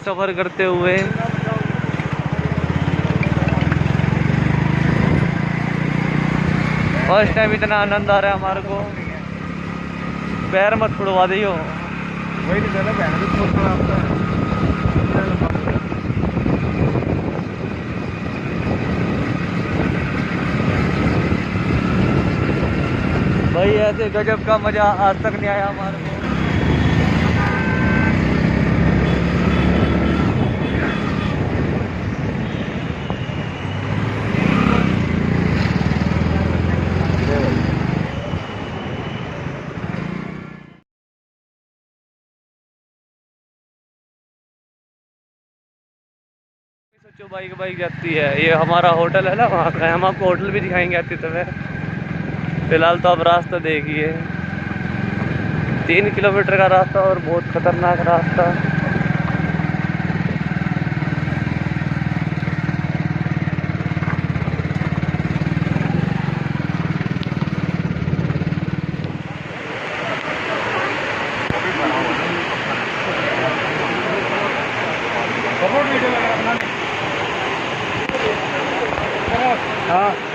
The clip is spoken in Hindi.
सफर करते हुए। फर्स्ट टाइम इतना आनंद आ रहा है हमारे को। पैर मत छुड़वा दियो। वही नहीं कहना, बहन भी छोड़ रहा आपका। भाई ऐसे गजब का मजा आज तक नहीं आया हमारे को। सोचो बाइक बाइक जाती है। ये हमारा होटल है ना, वहाँ का। हम आपको होटल भी दिखाएंगे आते समय। फिलहाल तो आप रास्ता देखिए, 3 किलोमीटर का रास्ता और बहुत खतरनाक रास्ता। हाँ